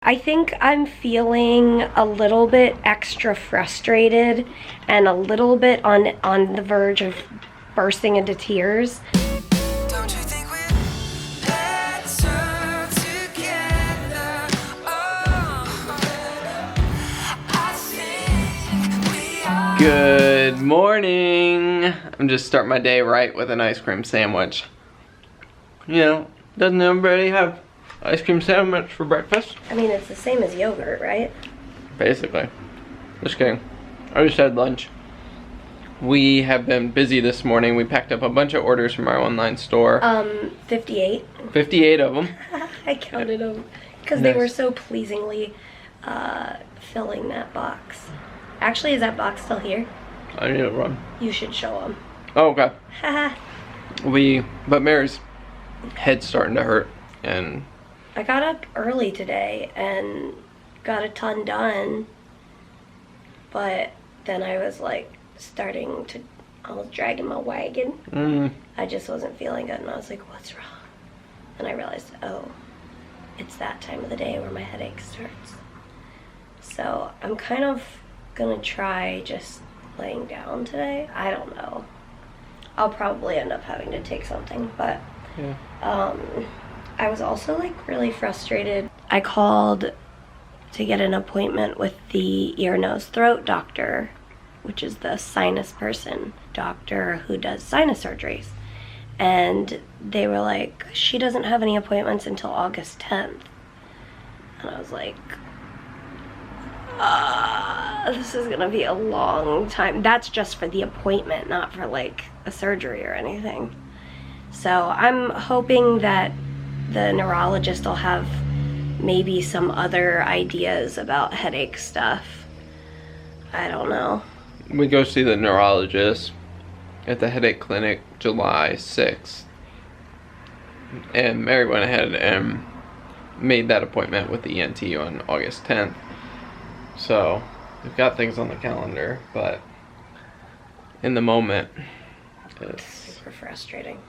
I think I'm feeling a little bit extra frustrated and a little bit on the verge of bursting into tears. Don't you think we're better together? Oh, I think we are. Good morning. I'm just starting my day right with an ice cream sandwich. You know, doesn't everybody have ice cream sandwich for breakfast? I mean, it's the same as yogurt, right? Basically. Just kidding. I just had lunch. We have been busy this morning. We packed up a bunch of orders from our online store. 58. 58 of them. I counted them because Nice. they were so pleasingly filling that box. Actually, is that box still here? I need to run. You should show them. Oh, okay. Haha. But Mary's head's starting to hurt, and I got up early today and got a ton done, but then I was like I was dragging my wagon. I just wasn't feeling good, and I was like, what's wrong? And I realized, oh, it's that time of the day where my headache starts. So I'm kind of gonna try just laying down today. I don't know. I'll probably end up having to take something, but yeah. I was also like really frustrated. I called to get an appointment with the ear, nose, throat doctor, which is the sinus person doctor who does sinus surgeries. And they were like, she doesn't have any appointments until August 10th. And I was like, this is gonna be a long time. That's just for the appointment, not for like a surgery or anything. So I'm hoping that the neurologist will have maybe some other ideas about headache stuff. I don't know. We go see the neurologist at the headache clinic July 6th. And Mary went ahead and made that appointment with the ENT on August 10th. So we've got things on the calendar, but in the moment, it's super frustrating.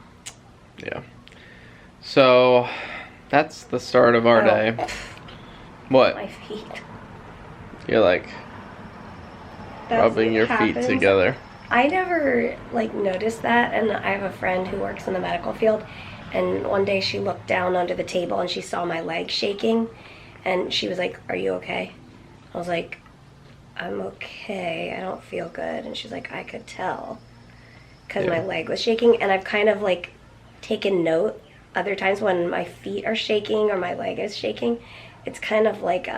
Yeah. So that's the start of our day. What? My feet. You're like rubbing your feet together. I never like noticed that, and I have a friend who works in the medical field, and one day she looked down under the table and she saw my leg shaking, and she was like, "Are you okay?" I was like, "I'm okay. I don't feel good." And she's like, "I could tell," because my leg was shaking, and I've kind of like taken note other times when my feet are shaking or my leg is shaking. It's kind of like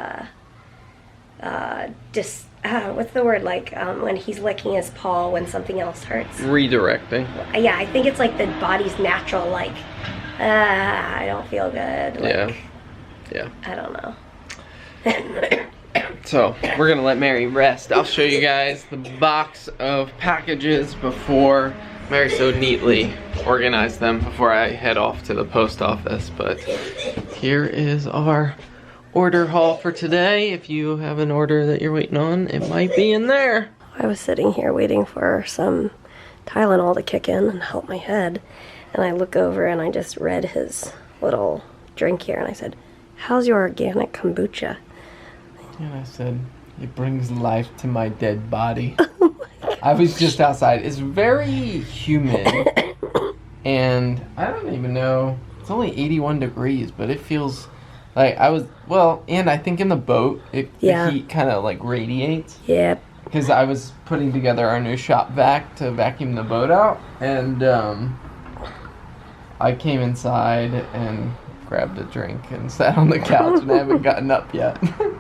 what's the word, like when he's licking his paw when something else hurts. Redirecting. Yeah, I think it's like the body's natural, like, I don't feel good. Like, Yeah. I don't know. So we're gonna let Mary rest. I'll show you guys the box of packages before Mary so neatly organized them before I head off to the post office. But here is our order haul for today. If you have an order that you're waiting on, it might be in there. I was sitting here waiting for some Tylenol to kick in and help my head, and I look over and I just read his little drink here, and I said, "How's your organic kombucha?" And I said, "It brings life to my dead body." I was just outside. It's very humid, and I don't even know. It's only 81 degrees, but it feels like and I think in the boat, the heat kind of like radiates. Yeah. Because I was putting together our new shop vac to vacuum the boat out, and I came inside and grabbed a drink and sat on the couch, and I haven't gotten up yet.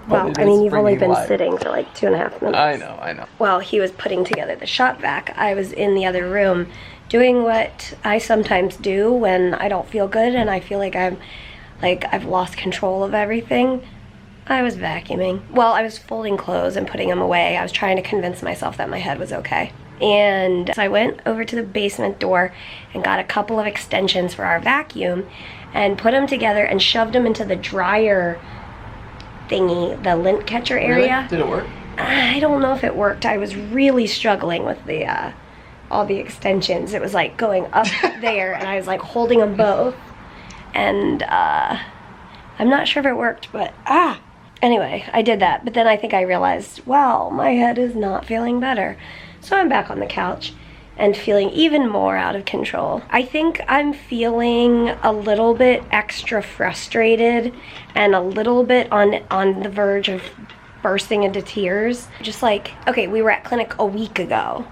Well, I mean, you've only been sitting for like 2.5 minutes. I know. While he was putting together the shop vac, I was in the other room doing what I sometimes do when I don't feel good and I feel like I've lost control of everything. I was vacuuming. Well, I was folding clothes and putting them away. I was trying to convince myself that my head was okay. And so I went over to the basement door and got a couple of extensions for our vacuum and put them together and shoved them into the dryer thingy, the lint catcher area. Really? Did it work? I don't know if it worked. I was really struggling with the all the extensions. It was like going up there, and I was like holding them both. And I'm not sure if it worked, but Anyway, I did that, but then I think I realized, wow, my head is not feeling better. So I'm back on the couch and feeling even more out of control. I think I'm feeling a little bit extra frustrated and a little bit on the verge of bursting into tears. Just like, okay, we were at clinic a week ago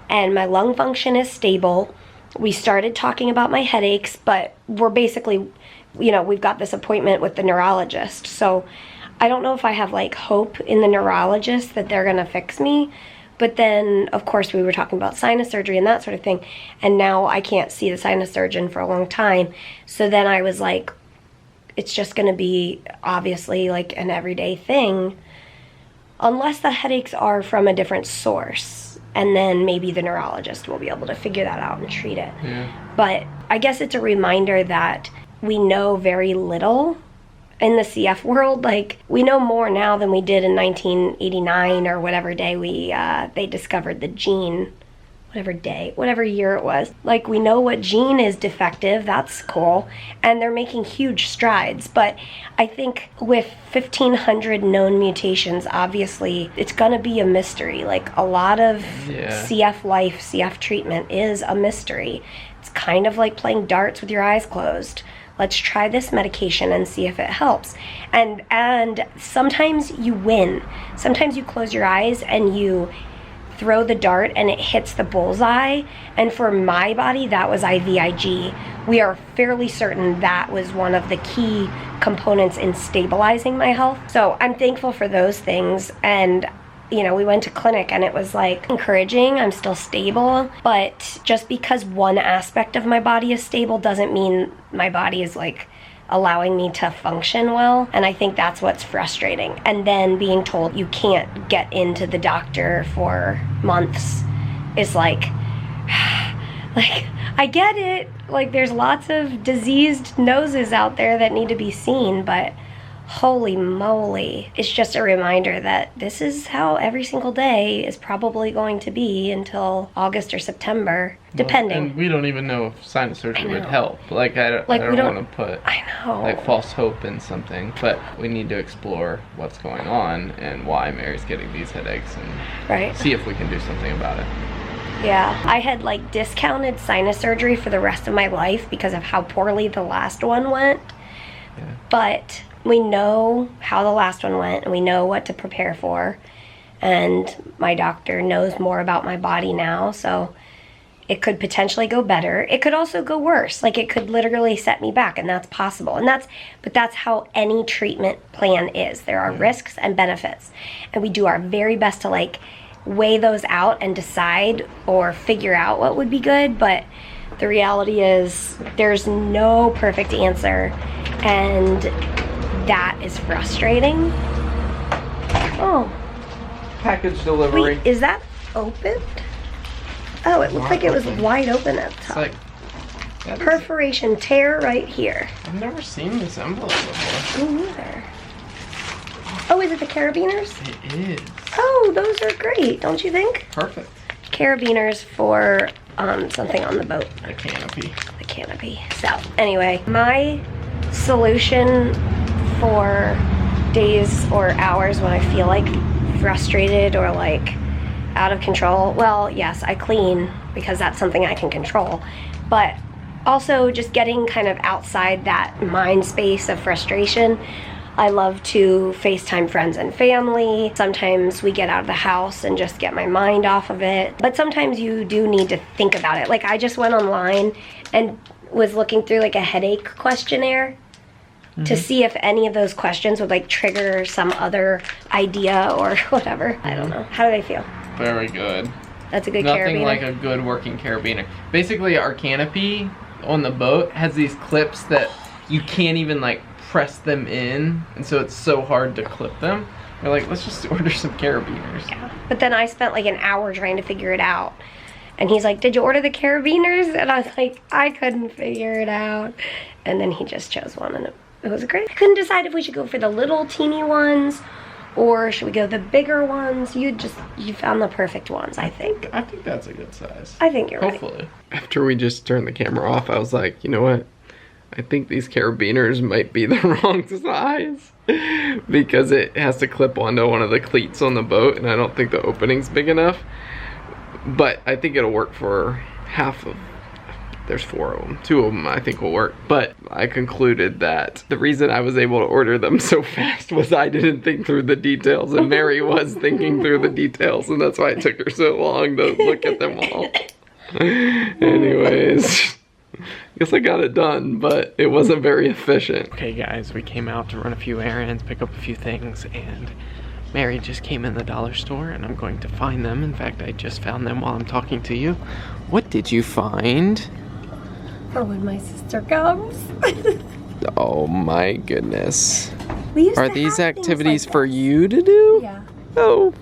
and my lung function is stable. We started talking about my headaches, but we're basically, you know, we've got this appointment with the neurologist. So I don't know if I have like hope in the neurologist that they're gonna fix me. But then, of course, we were talking about sinus surgery and that sort of thing. And now I can't see the sinus surgeon for a long time. So then I was like, it's just gonna be obviously like an everyday thing. Unless the headaches are from a different source. And then maybe the neurologist will be able to figure that out and treat it. Yeah. But I guess it's a reminder that we know very little in the CF world. Like, we know more now than we did in 1989 or whatever day they discovered the gene, whatever year it was. Like, we know what gene is defective, that's cool, and they're making huge strides. But I think with 1,500 known mutations, obviously, it's gonna be a mystery. Like, a lot of CF life, CF treatment is a mystery. It's kind of like playing darts with your eyes closed. Let's try this medication and see if it helps. And sometimes you win. Sometimes you close your eyes and you throw the dart and it hits the bullseye. And for my body, that was IVIG. We are fairly certain that was one of the key components in stabilizing my health. So I'm thankful for those things. And you know, we went to clinic and it was like encouraging. I'm still stable, but just because one aspect of my body is stable doesn't mean my body is like allowing me to function well. And I think that's what's frustrating. And then being told you can't get into the doctor for months is like, I get it. Like, there's lots of diseased noses out there that need to be seen, but holy moly. It's just a reminder that this is how every single day is probably going to be until August or September, depending. And we don't even know if sinus surgery would help. Like, I don't want to put like false hope in something, but we need to explore what's going on and why Mary's getting these headaches and see if we can do something about it. Yeah, I had like discounted sinus surgery for the rest of my life because of how poorly the last one went. Yeah. But we know how the last one went and we know what to prepare for. And my doctor knows more about my body now, so it could potentially go better. It could also go worse. Like, it could literally set me back, and that's possible. But that's how any treatment plan is. There are risks and benefits. And we do our very best to like weigh those out and decide or figure out what would be good. But the reality is there's no perfect answer, and that is frustrating. Oh. Package delivery. Wait, is that opened? Oh, it looked like it was wide open at the top. It's like perforation tear right here. I've never seen this envelope before. Me neither. Oh, is it the carabiners? It is. Oh, those are great, don't you think? Perfect. Carabiners for something on the boat. A canopy. The canopy. So, anyway, my solution for days or hours when I feel like frustrated or like out of control, well, yes, I clean because that's something I can control, but also just getting kind of outside that mind space of frustration. I love to FaceTime friends and family. Sometimes we get out of the house and just get my mind off of it, but sometimes you do need to think about it. Like, I just went online and was looking through like a headache questionnaire to see if any of those questions would like trigger some other idea or whatever. I don't know. How do they feel? Very good. That's a good Nothing carabiner. like a good working carabiner. Basically, our canopy on the boat has these clips that you can't even like press them in, and so it's so hard to clip them. We're like, let's just order some carabiners. Yeah. But then I spent like an hour trying to figure it out. And he's like, did you order the carabiners? And I was like, I couldn't figure it out. And then he just chose one, and it was great. I couldn't decide if we should go for the little teeny ones or should we go the bigger ones. You found the perfect ones, I think. I think that's a good size. I think you're right. Hopefully. After we just turned the camera off, I was like, you know what? I think these carabiners might be the wrong size because it has to clip onto one of the cleats on the boat, and I don't think the opening's big enough. But I think it'll work for half of, there's 4 of them. 2 of them I think will work. But I concluded that the reason I was able to order them so fast was I didn't think through the details, and Mary was thinking through the details, and that's why it took her so long to look at them all. Anyways, I guess I got it done, but it wasn't very efficient. Okay guys, we came out to run a few errands, pick up a few things, and Mary just came in the dollar store, and I'm going to find them. In fact, I just found them while I'm talking to you. What did you find? For when my sister comes. Oh my goodness. We used Are to these have things activities like for that. you to do? Yeah, Oh,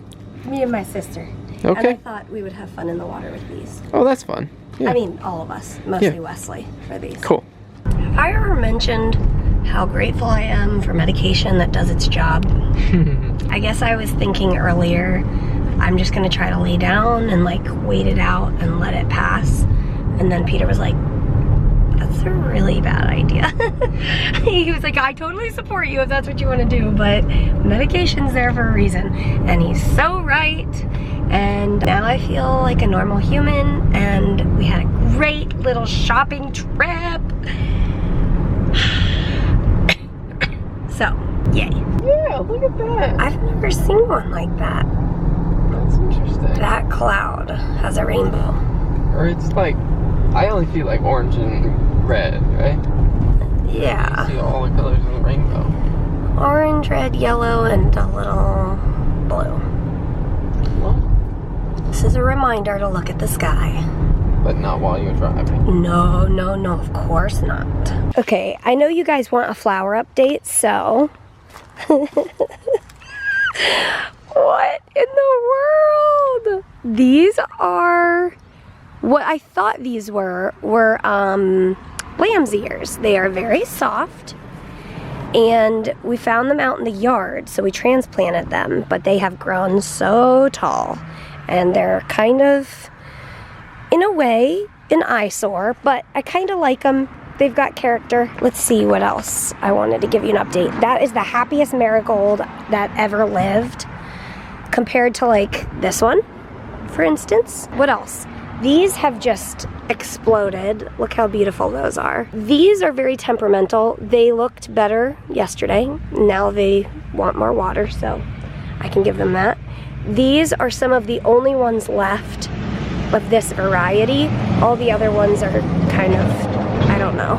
me and my sister. okay. And I thought we would have fun in the water with these. Oh, that's fun. Yeah. I mean, all of us, mostly Yeah. Wesley, for these. Cool. Have I ever mentioned how grateful I am for medication that does its job? I guess I was thinking earlier, I'm just gonna try to lay down and like wait it out and let it pass. And then Peter was like, that's a really bad idea. He was like, I totally support you if that's what you want to do, but medication's there for a reason. And he's so right. And now I feel like a normal human, and we had a great little shopping trip. So, yay. Yeah, look at that. I've never seen one like that. That's interesting. That cloud has a rainbow. Or it's like, I only see like orange and red, right? Yeah. You see all the colors of the rainbow. Orange, red, yellow, and a little blue. This is a reminder to look at the sky. But not while you're driving. No, no, no, of course not. Okay, I know you guys want a flower update, so... What in the world? These are... What I thought these were lamb's ears. They are very soft. And we found them out in the yard, so we transplanted them, but they have grown so tall. And they're kind of, in a way, an eyesore, but I kind of like them. They've got character. Let's see what else I wanted to give you an update. That is the happiest marigold that ever lived, compared to like this one, for instance. What else? These have just exploded. Look how beautiful those are. These are very temperamental. They looked better yesterday. Now they want more water, so I can give them that. These are some of the only ones left of this variety. All the other ones are kind of, I don't know,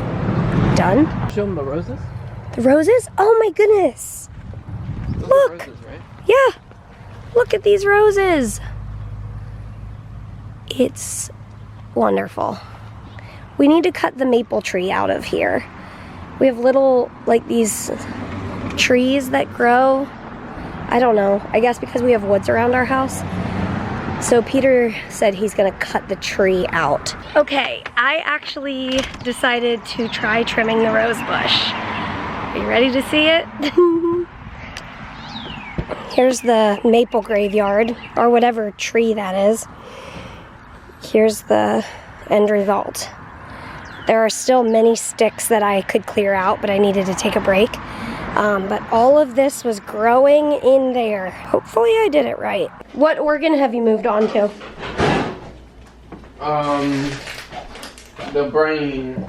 done. Show them the roses? The roses? Oh my goodness. Those Look. are roses, right? Yeah. Look at these roses. It's wonderful. We need to cut the maple tree out of here. We have little, like these trees that grow. I don't know. I guess because we have woods around our house. So Peter said he's gonna cut the tree out. Okay, I actually decided to try trimming the rose bush. Are you ready to see it? Here's the maple graveyard, or whatever tree that is. Here's the end result. There are still many sticks that I could clear out, but I needed to take a break. But all of this was growing in there. Hopefully I did it right. What organ have you moved on to? The brain.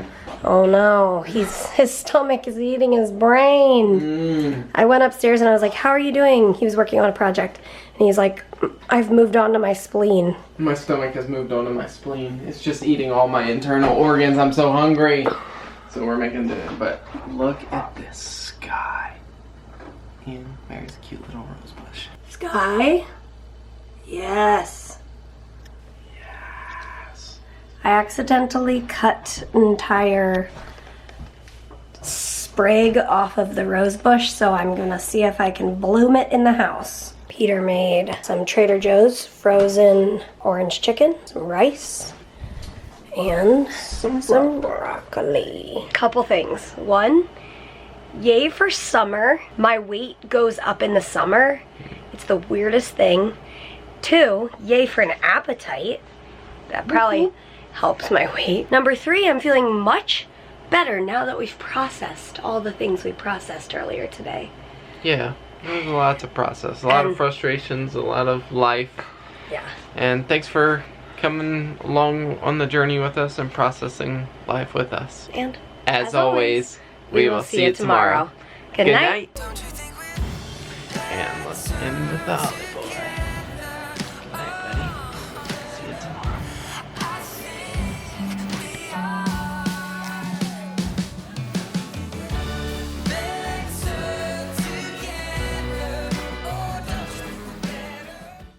Oh no, his stomach is eating his brain. I went upstairs and I was like, how are you doing? He was working on a project. And he's like, I've moved on to my spleen. My stomach has moved on to my spleen. It's just eating all my internal organs. I'm so hungry. So we're making dinner. But look at this sky. And Mary's cute little rose bush. Sky? Yes. Yes. I accidentally cut an entire sprig off of the rose bush, so I'm gonna see if I can bloom it in the house. Peter made some Trader Joe's frozen orange chicken, some rice, and some broccoli. Couple things. One, yay for summer. My weight goes up in the summer. It's the weirdest thing. Two, yay for an appetite. That probably helps my weight. Number three, I'm feeling much better now that we've processed all the things we processed earlier today. Yeah, there's a lot to process. A lot of And- frustrations, a lot of life. Yeah. And thanks for coming along on the journey with us and processing life with us. And As always, we will see you tomorrow. Good night. Don't you think we're And let's end with the volleyball.